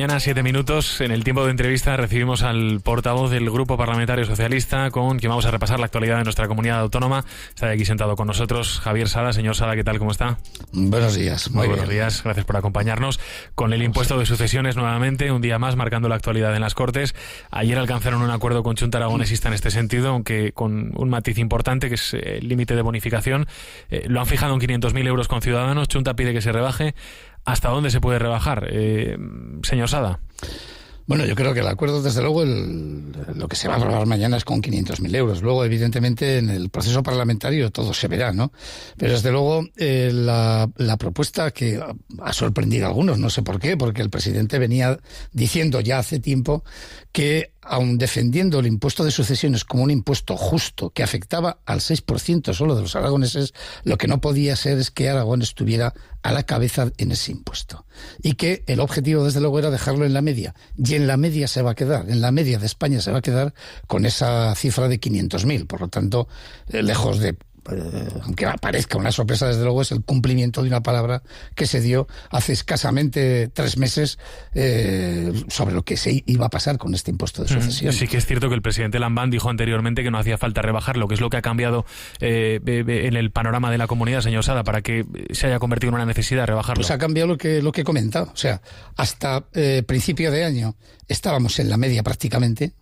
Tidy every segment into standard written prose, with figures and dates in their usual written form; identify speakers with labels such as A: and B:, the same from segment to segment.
A: mañana, 7 minutos. En el tiempo de entrevista recibimos al portavoz del Grupo Parlamentario Socialista, con quien vamos a repasar la actualidad de nuestra comunidad autónoma. Está aquí sentado con nosotros Javier Sada. Señor Sada, ¿qué tal? ¿Cómo está?
B: Buenos días.
A: Muy buenos días. Gracias por acompañarnos. Con el impuesto de sucesiones nuevamente, un día más marcando la actualidad en las Cortes. Ayer alcanzaron un acuerdo con Chunta Aragonesista en este sentido, aunque con un matiz importante, que es el límite de bonificación. Lo han fijado en 500.000 euros con Ciudadanos. Chunta pide que se rebaje. ¿Hasta dónde se puede rebajar, señor Sada?
B: Bueno, yo creo que el acuerdo, desde luego, lo que se va a aprobar mañana es con 500.000 euros. Luego, evidentemente, en el proceso parlamentario todo se verá, ¿no? Pero, desde luego, la propuesta que ha sorprendido a algunos, no sé por qué, porque el presidente venía diciendo ya hace tiempo que, aun defendiendo el impuesto de sucesiones como un impuesto justo que afectaba al 6% solo de los aragoneses, lo que no podía ser es que Aragón estuviera a la cabeza en ese impuesto. Y que el objetivo, desde luego, era dejarlo en la media. Y en la media se va a quedar, en la media de España se va a quedar con esa cifra de 500.000. Por lo tanto, lejos de... aunque parezca una sorpresa, desde luego, es el cumplimiento de una palabra que se dio hace escasamente 3 meses sobre lo que se iba a pasar con este impuesto de sucesión.
A: Sí que es cierto que el presidente Lambán dijo anteriormente que no hacía falta rebajarlo, que es lo que ha cambiado en el panorama de la comunidad, señor Sada, para que se haya convertido en una necesidad rebajarlo.
B: Pues ha cambiado lo que he comentado. O sea, hasta principio de año estábamos en la media prácticamente,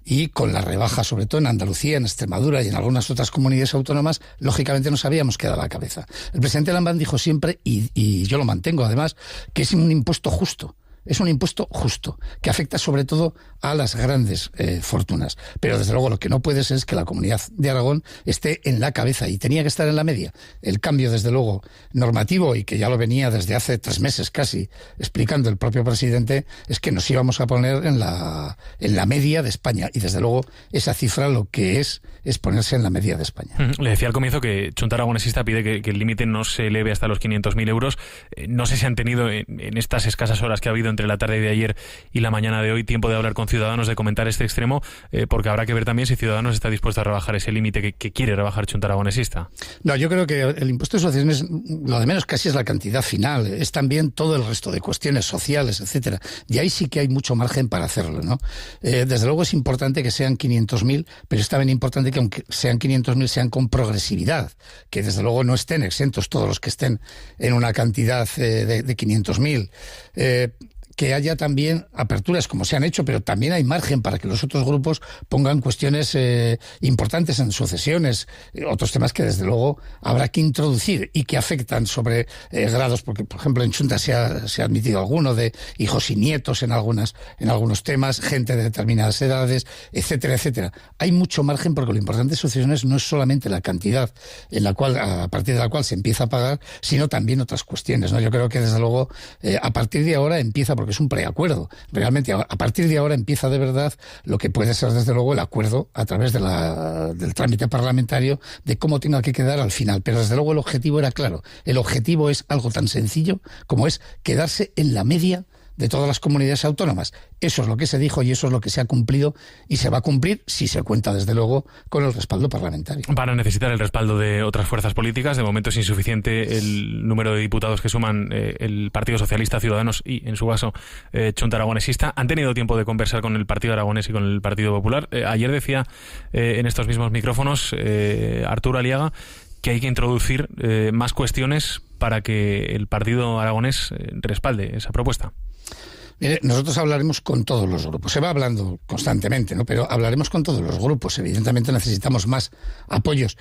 B: y con la rebaja, sobre todo en Andalucía, en Extremadura y en algunas otras comunidades autónomas, lógicamente nos habíamos quedado a la cabeza. El presidente Lambán dijo siempre, y yo lo mantengo además, que es un impuesto justo. Es un impuesto justo, que afecta sobre todo a las grandes fortunas. Pero, desde luego, lo que no puede ser es que la comunidad de Aragón esté en la cabeza, y tenía que estar en la media. El cambio, desde luego, normativo, y que ya lo venía desde hace 3 meses casi explicando el propio presidente, es que nos íbamos a poner en la media de España. Y, desde luego, esa cifra lo que es ponerse en la media de España.
A: Le decía al comienzo que Chunta Aragonesista pide que el límite no se eleve hasta los 500.000 euros. No sé si han tenido en estas escasas horas que ha habido entre la tarde de ayer y la mañana de hoy tiempo de hablar con Ciudadanos, de comentar este extremo, porque habrá que ver también si Ciudadanos está dispuesto a rebajar ese límite que quiere rebajar Chunta Aragonesista.
B: No, yo creo que el impuesto de sucesiones, lo de menos casi es la cantidad final, es también todo el resto de cuestiones sociales, etcétera. Y ahí sí que hay mucho margen para hacerlo, ¿no? Desde luego es importante que sean 500.000, pero es también importante que, aunque sean 500.000, sean con progresividad, que desde luego no estén exentos todos los que estén en una cantidad de 500.000. Que haya también aperturas, como se han hecho, pero también hay margen para que los otros grupos pongan cuestiones importantes en sucesiones, otros temas que, desde luego, habrá que introducir y que afectan sobre grados, porque, por ejemplo, en Chunta se ha admitido alguno de hijos y nietos en algunos temas, gente de determinadas edades, etcétera, etcétera. Hay mucho margen, porque lo importante de sucesiones no es solamente la cantidad a partir de la cual se empieza a pagar, sino también otras cuestiones, ¿no? Yo creo que, desde luego, a partir de ahora empieza, porque es un preacuerdo. Realmente, a partir de ahora empieza de verdad lo que puede ser, desde luego, el acuerdo a través del trámite parlamentario de cómo tenga que quedar al final. Pero, desde luego, el objetivo era claro. El objetivo es algo tan sencillo como es quedarse en la media de todas las comunidades autónomas. Eso es lo que se dijo y eso es lo que se ha cumplido, y se va a cumplir si se cuenta, desde luego, con el respaldo parlamentario.
A: Van a necesitar el respaldo de otras fuerzas políticas. De momento es insuficiente el número de diputados que suman el Partido Socialista, Ciudadanos y, en su caso, Chunta Aragonesista. Han tenido tiempo de conversar con el Partido Aragonés y con el Partido Popular. Ayer decía en estos mismos micrófonos Arturo Aliaga que hay que introducir más cuestiones para que el Partido Aragonés respalde esa propuesta.
B: Mire, nosotros hablaremos con todos los grupos. Se va hablando constantemente, ¿no? Pero hablaremos con todos los grupos. Evidentemente necesitamos más apoyos,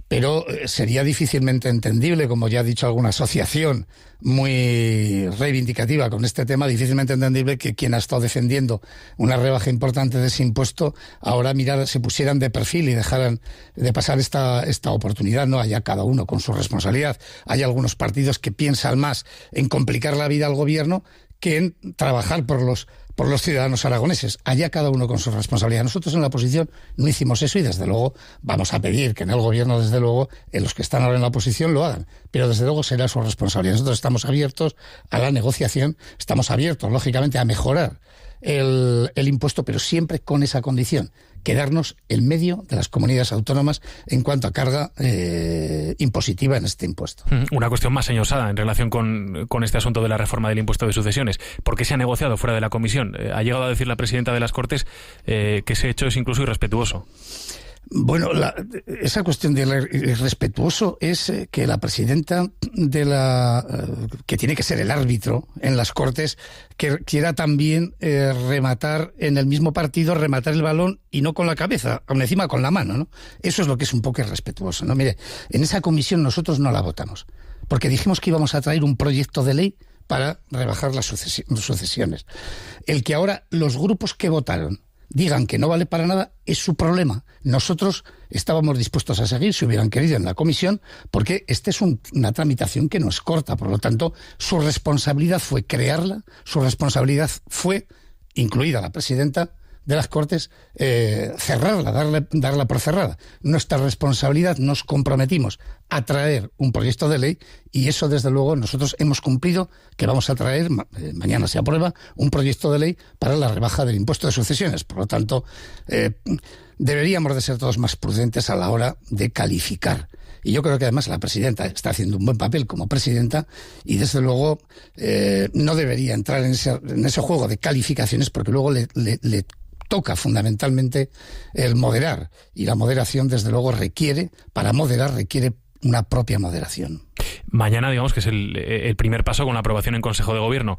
B: pero sería difícilmente entendible, como ya ha dicho alguna asociación muy reivindicativa con este tema, difícilmente entendible que quien ha estado defendiendo una rebaja importante de ese impuesto ahora se pusieran de perfil y dejaran de pasar esta oportunidad, ¿no? Allá cada uno con su responsabilidad. Hay algunos partidos que piensan más en complicar la vida al gobierno que en trabajar por los ciudadanos aragoneses. Allá cada uno con su responsabilidad. Nosotros en la oposición no hicimos eso, y, desde luego, vamos a pedir que en el gobierno, desde luego, en los que están ahora en la oposición lo hagan. Pero, desde luego, será su responsabilidad. Nosotros estamos abiertos a la negociación, estamos abiertos, lógicamente, a mejorar el impuesto, pero siempre con esa condición: quedarnos en medio de las comunidades autónomas en cuanto a carga impositiva en este impuesto.
A: Una cuestión más, señor Sada, en relación con este asunto de la reforma del impuesto de sucesiones. ¿Por qué se ha negociado fuera de la comisión? Ha llegado a decir la presidenta de las Cortes que ese hecho es incluso irrespetuoso.
B: Bueno, esa cuestión de irrespetuoso es que la presidenta que tiene que ser el árbitro en las Cortes, que quiera también rematar en el mismo partido, rematar el balón y no con la cabeza, aún encima con la mano, ¿no? Eso es lo que es un poco irrespetuoso, ¿no? Mire, en esa comisión nosotros no la votamos, porque dijimos que íbamos a traer un proyecto de ley para rebajar las sucesiones. El que ahora los grupos que votaron digan que no vale para nada es su problema. Nosotros estábamos dispuestos a seguir, si hubieran querido, en la comisión, porque esta es una tramitación que no es corta. Por lo tanto, su responsabilidad fue crearla, su responsabilidad fue, incluida la presidenta de las Cortes, cerrarla, darla por cerrada. Nuestra responsabilidad, nos comprometimos a traer un proyecto de ley, y eso, desde luego, nosotros hemos cumplido, que vamos a traer, mañana se aprueba, un proyecto de ley para la rebaja del impuesto de sucesiones. Por lo tanto, deberíamos de ser todos más prudentes a la hora de calificar. Y yo creo que además la presidenta está haciendo un buen papel como presidenta, y desde luego no debería entrar en ese juego de calificaciones, porque luego le toca fundamentalmente el moderar, y la moderación, desde luego, para moderar requiere una propia moderación.
A: Mañana, digamos que es el primer paso con la aprobación en Consejo de Gobierno.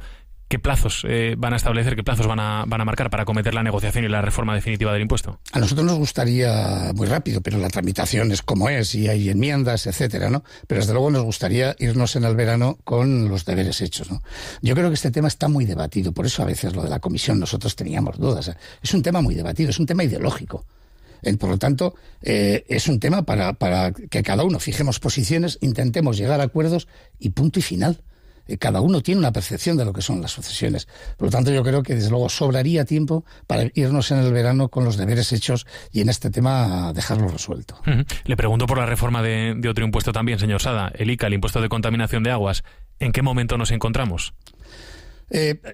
A: ¿Qué plazos van a establecer, qué plazos van a marcar para acometer la negociación y la reforma definitiva del impuesto?
B: A nosotros nos gustaría muy rápido, pero la tramitación es como es, y hay enmiendas, etcétera, ¿no? Pero desde luego nos gustaría irnos en el verano con los deberes hechos, ¿no? Yo creo que este tema está muy debatido, por eso a veces lo de la comisión nosotros teníamos dudas. Es un tema muy debatido, es un tema ideológico. Por lo tanto, es un tema para que cada uno fijemos posiciones, intentemos llegar a acuerdos y punto y final. Cada uno tiene una percepción de lo que son las sucesiones. Por lo tanto, yo creo que desde luego sobraría tiempo para irnos en el verano con los deberes hechos y en este tema dejarlo resuelto.
A: Le pregunto por la reforma de otro impuesto también, señor Sada, el ICA, el impuesto de contaminación de aguas. ¿En qué momento nos encontramos?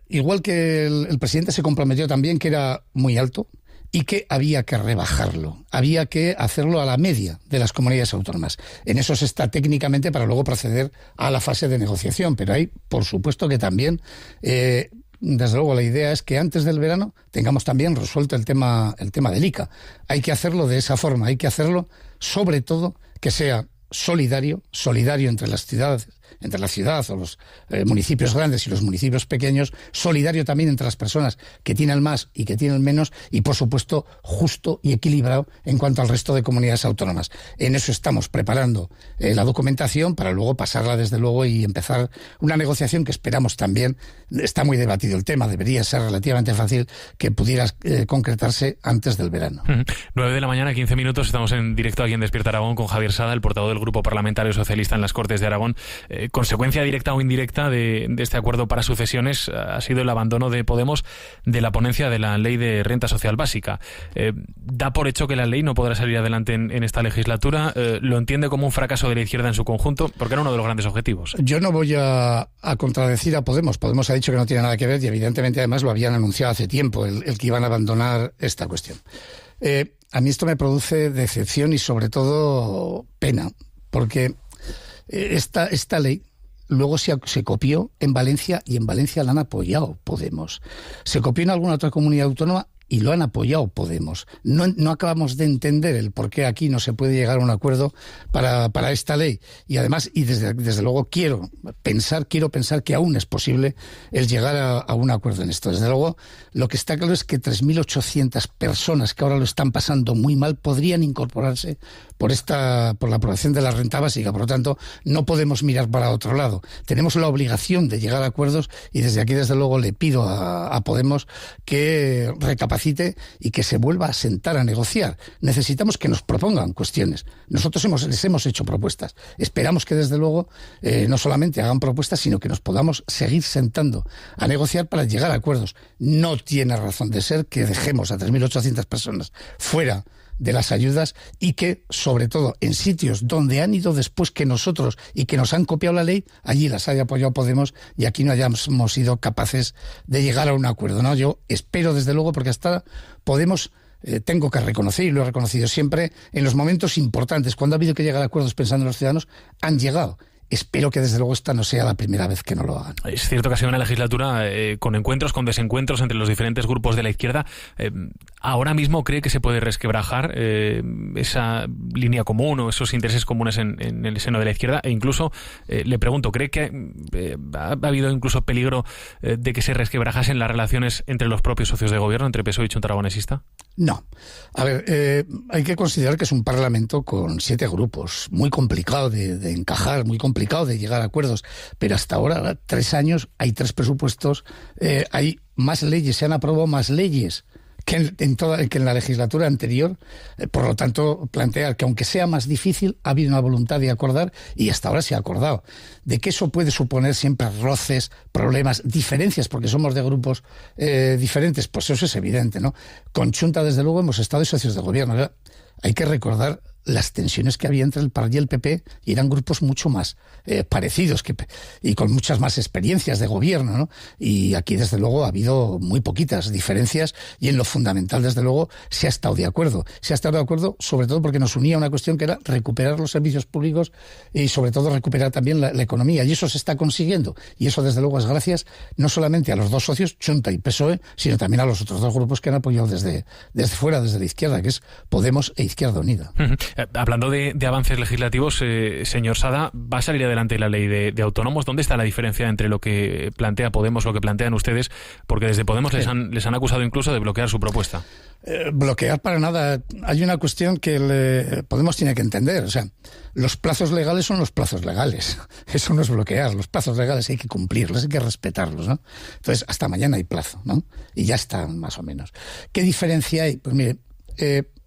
B: Igual que el presidente se comprometió también que era muy alto y que había que rebajarlo, había que hacerlo a la media de las comunidades autónomas. En eso se está técnicamente para luego proceder a la fase de negociación, pero hay, por supuesto, que también, desde luego, la idea es que antes del verano tengamos también resuelto el tema del ICA. Hay que hacerlo de esa forma, hay que hacerlo, sobre todo, que sea solidario entre las ciudades, entre la ciudad o los municipios grandes y los municipios pequeños, solidario también entre las personas que tienen más y que tienen menos, y por supuesto justo y equilibrado en cuanto al resto de comunidades autónomas. En eso estamos preparando la documentación para luego pasarla, desde luego, y empezar una negociación que esperamos también. Está muy debatido el tema, debería ser relativamente fácil que pudiera concretarse antes del verano.
A: 9 de la mañana, 15 minutos, estamos en directo aquí en Despierta Aragón con Javier Sada, el portavoz del Grupo Parlamentario Socialista en las Cortes de Aragón. Consecuencia directa o indirecta de este acuerdo para sucesiones ha sido el abandono de Podemos de la ponencia de la Ley de Renta Social Básica. ¿Da por hecho que la ley no podrá salir adelante en esta legislatura? ¿Lo entiende como un fracaso de la izquierda en su conjunto? Porque era uno de los grandes objetivos.
B: Yo no voy a contradecir a Podemos. Podemos ha dicho que no tiene nada que ver, y evidentemente además lo habían anunciado hace tiempo, el que iban a abandonar esta cuestión. A mí esto me produce decepción y sobre todo pena, porque esta ley luego se copió en Valencia, y en Valencia la han apoyado Podemos. Se copió en alguna otra comunidad autónoma y lo han apoyado Podemos. No acabamos de entender el por qué aquí no se puede llegar a un acuerdo para esta ley. Y además, y desde luego quiero pensar que aún es posible el llegar a un acuerdo en esto. Desde luego, lo que está claro es que 3.800 personas que ahora lo están pasando muy mal podrían incorporarse por la aprobación de la renta básica. Por lo tanto, no podemos mirar para otro lado. Tenemos la obligación de llegar a acuerdos, y desde aquí, desde luego, le pido a Podemos que recapacite y que se vuelva a sentar a negociar. Necesitamos que nos propongan cuestiones. Nosotros les hemos hecho propuestas. Esperamos que, desde luego, no solamente hagan propuestas, sino que nos podamos seguir sentando a negociar para llegar a acuerdos. No tiene razón de ser que dejemos a 3.800 personas fuera de las ayudas y que, sobre todo, en sitios donde han ido después que nosotros y que nos han copiado la ley, allí las haya apoyado Podemos y aquí no hayamos sido capaces de llegar a un acuerdo, ¿no? Yo espero, desde luego, porque hasta Podemos... tengo que reconocer, y lo he reconocido siempre, en los momentos importantes, cuando ha habido que llegar a acuerdos pensando en los ciudadanos, han llegado. Espero que desde luego esta no sea la primera vez que no lo hagan.
A: Es cierto que ha sido una legislatura con encuentros, con desencuentros entre los diferentes grupos de la izquierda. ¿Ahora mismo cree que se puede resquebrajar esa línea común o esos intereses comunes en el seno de la izquierda? E incluso, le pregunto, ¿cree que ha habido incluso peligro de que se resquebrajasen las relaciones entre los propios socios de gobierno, entre PSOE y Chunta Aragonesista?
B: No. A ver, hay que considerar que es un parlamento con 7 grupos, muy complicado de encajar, muy complicado de llegar a acuerdos, pero hasta ahora, 3 años, hay 3 presupuestos, hay más leyes, se han aprobado más leyes que en la legislatura anterior, por lo tanto, plantear que aunque sea más difícil, ha habido una voluntad de acordar y hasta ahora se ha acordado. De que eso puede suponer siempre roces, problemas, diferencias, porque somos de grupos diferentes, pues eso es evidente, ¿no? Con Chunta, desde luego, hemos estado socios de gobierno, ¿verdad? Hay que recordar las tensiones que había entre el PAR y el PP, y eran grupos mucho más parecidos y con muchas más experiencias de gobierno, ¿no? Y aquí, desde luego, ha habido muy poquitas diferencias y en lo fundamental, desde luego, se ha estado de acuerdo. Se ha estado de acuerdo sobre todo porque nos unía una cuestión que era recuperar los servicios públicos y sobre todo recuperar también la economía, y eso se está consiguiendo. Y eso, desde luego, es gracias no solamente a los 2 socios, Chunta y PSOE, sino también a los otros 2 grupos que han apoyado desde fuera, desde la izquierda, que es Podemos e Izquierda Unida.
A: Hablando de avances legislativos, señor Sada, ¿va a salir adelante la ley de autónomos? ¿Dónde está la diferencia entre lo que plantea Podemos, lo que plantean ustedes? Porque desde Podemos les han acusado incluso de bloquear su propuesta.
B: Bloquear para nada. Hay una cuestión que Podemos tiene que entender. O sea, los plazos legales son los plazos legales. Eso no es bloquear. Los plazos legales hay que cumplirlos, hay que respetarlos, ¿no? Entonces, hasta mañana hay plazo, ¿no? Y ya está, más o menos. ¿Qué diferencia hay? Pues mire,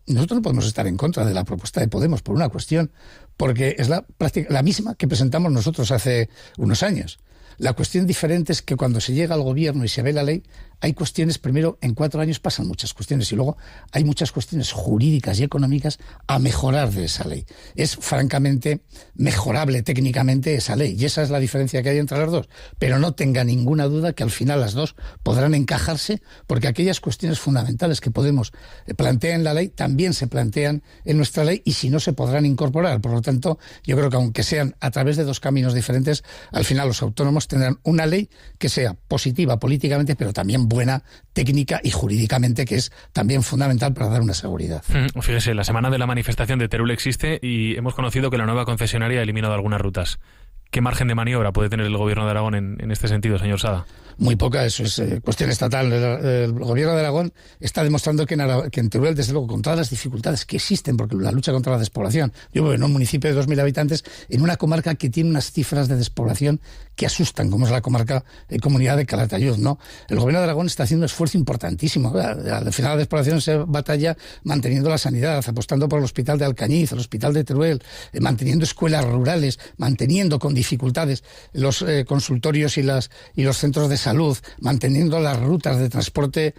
B: nosotros no podemos estar en contra de la propuesta de Podemos por una cuestión, porque es la misma que presentamos nosotros hace unos años. La cuestión diferente es que cuando se llega al gobierno y se ve la ley, hay cuestiones, primero, en 4 años pasan muchas cuestiones y luego hay muchas cuestiones jurídicas y económicas a mejorar de esa ley. Es francamente mejorable técnicamente esa ley y esa es la diferencia que hay entre las dos. Pero no tenga ninguna duda que al final las dos podrán encajarse, porque aquellas cuestiones fundamentales que Podemos plantea en la ley también se plantean en nuestra ley y si no se podrán incorporar. Por lo tanto, yo creo que aunque sean a través de 2 caminos diferentes, al final los autónomos tendrán una ley que sea positiva políticamente, pero también buena técnica y jurídicamente, que es también fundamental para dar una seguridad.
A: Fíjese, la semana de la manifestación de Teruel existe y hemos conocido que la nueva concesionaria ha eliminado algunas rutas. ¿Qué margen de maniobra puede tener el gobierno de Aragón en este sentido, señor Sada?
B: Muy poca, eso es cuestión estatal. El gobierno de Aragón está demostrando que en Teruel, desde luego, con todas las dificultades que existen, porque la lucha contra la despoblación, yo vivo en un municipio de 2.000 habitantes, en una comarca que tiene unas cifras de despoblación que asustan, como es la comarca Comunidad de Calatayud, ¿no? El gobierno de Aragón está haciendo un esfuerzo importantísimo. Al final la despoblación se batalla manteniendo la sanidad, apostando por el hospital de Alcañiz, el hospital de Teruel, manteniendo escuelas rurales, manteniendo con dificultades los consultorios y los centros de salud, manteniendo las rutas de transporte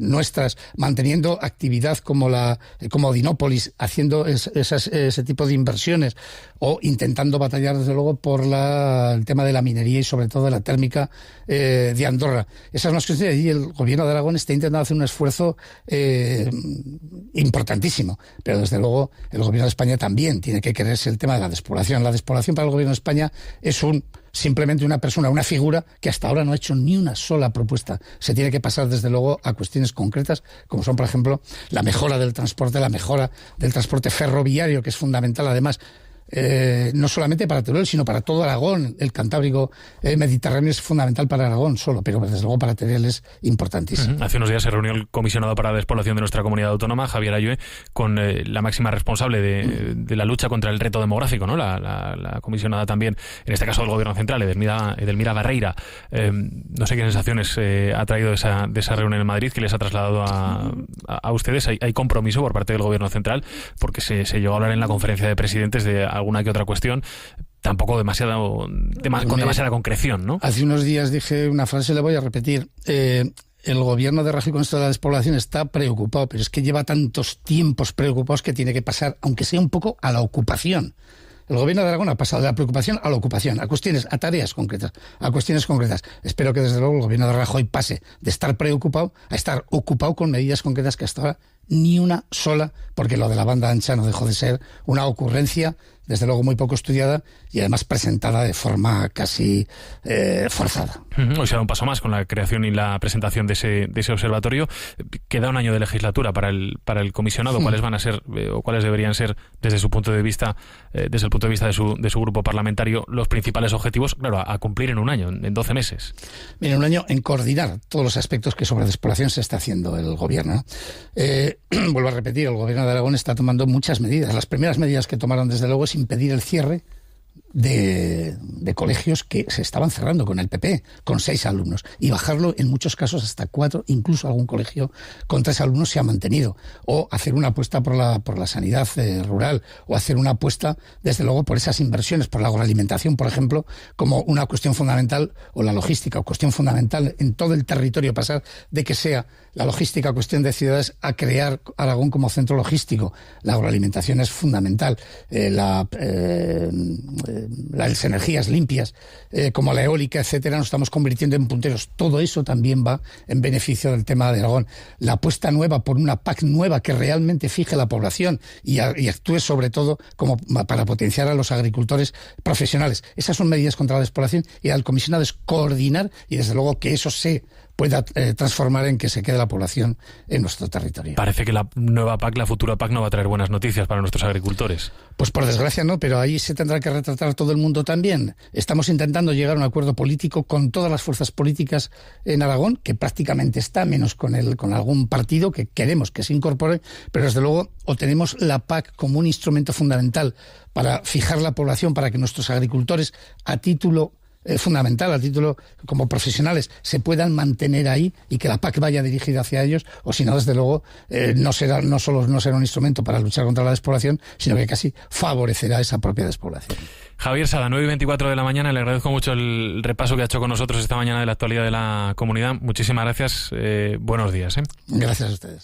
B: nuestras, manteniendo actividad como Dinópolis, haciendo ese tipo de inversiones, o intentando batallar desde luego por el tema de la minería y sobre todo de la térmica de Andorra. Esas son las cuestiones y el gobierno de Aragón está intentando hacer un esfuerzo importantísimo, pero desde luego el gobierno de España también tiene que quererse el tema de la despoblación. La despoblación para el gobierno de España es simplemente una persona, una figura que hasta ahora no ha hecho ni una sola propuesta. Se tiene que pasar, desde luego, a cuestiones concretas, como son, por ejemplo, la mejora del transporte ferroviario, que es fundamental, además, no solamente para Teruel, sino para todo Aragón. El Cantábrico Mediterráneo es fundamental para Aragón solo, pero desde luego para Teruel es importantísimo.
A: Hace unos días se reunió el comisionado para la despoblación de nuestra comunidad autónoma, Javier Ayue, con la máxima responsable de la lucha contra el reto demográfico, ¿no? La comisionada también, en este caso del Gobierno Central, Edelmira Barreira. No sé qué sensaciones ha traído de esa reunión en Madrid, que les ha trasladado a ustedes. Hay compromiso por parte del Gobierno Central, porque se llegó a hablar en la conferencia de presidentes de alguna que otra cuestión, tampoco con demasiada concreción, ¿no?
B: Hace unos días dije una frase, le voy a repetir. el gobierno de Rajoy con esto de la despoblación está preocupado, pero es que lleva tantos tiempos preocupados que tiene que pasar, aunque sea un poco, a la ocupación. El gobierno de Aragón ha pasado de la preocupación a la ocupación, a cuestiones, a tareas concretas, a cuestiones concretas. Espero que desde luego el gobierno de Rajoy pase de estar preocupado a estar ocupado con medidas concretas que hasta ahora ni una sola, porque lo de la banda ancha no dejó de ser una ocurrencia, desde luego muy poco estudiada y además presentada de forma casi forzada.
A: Hoy se da un paso más con la creación y la presentación de ese observatorio. Queda un año de legislatura para el comisionado. ¿Cuáles van a ser o cuáles deberían ser desde su punto de vista, desde el punto de vista de su grupo parlamentario, los principales objetivos, claro, a cumplir en un año, en 12 meses?
B: Mira, un año en coordinar todos los aspectos que sobre despoblación se está haciendo el gobierno. Vuelvo a repetir, el gobierno de Aragón está tomando muchas medidas. Las primeras medidas que tomaron, desde luego, es impedir el cierre de colegios que se estaban cerrando con el PP, con 6 alumnos, y bajarlo en muchos casos hasta 4, incluso algún colegio con 3 alumnos se ha mantenido, o hacer una apuesta por la sanidad rural, o hacer una apuesta, desde luego, por esas inversiones, por la agroalimentación, por ejemplo, como una cuestión fundamental, o la logística, o cuestión fundamental en todo el territorio, pasar de que sea la logística cuestión de ciudades a crear Aragón como centro logístico. La agroalimentación es fundamental, las energías limpias, como la eólica, etcétera, nos estamos convirtiendo en punteros. Todo eso también va en beneficio del tema de Aragón. La apuesta nueva por una PAC nueva que realmente fije la población y actúe sobre todo como para potenciar a los agricultores profesionales. Esas son medidas contra la despoblación, y al comisionado es coordinar y desde luego que eso se pueda transformar en que se quede la población en nuestro territorio.
A: Parece que la nueva PAC, la futura PAC, no va a traer buenas noticias para nuestros agricultores.
B: Pues por desgracia no, pero ahí se tendrá que retratar todo el mundo también. Estamos intentando llegar a un acuerdo político con todas las fuerzas políticas en Aragón, que prácticamente está, menos con algún partido que queremos que se incorpore, pero desde luego o tenemos la PAC como un instrumento fundamental para fijar la población, para que nuestros agricultores, a título fundamental, a título como profesionales, se puedan mantener ahí y que la PAC vaya dirigida hacia ellos, o si no, desde luego, no solo no será un instrumento para luchar contra la despoblación, sino que casi favorecerá esa propia despoblación.
A: Javier Sada, 9:24 de la mañana, le agradezco mucho el repaso que ha hecho con nosotros esta mañana de la actualidad de la comunidad. Muchísimas gracias, buenos días.
B: Gracias a ustedes.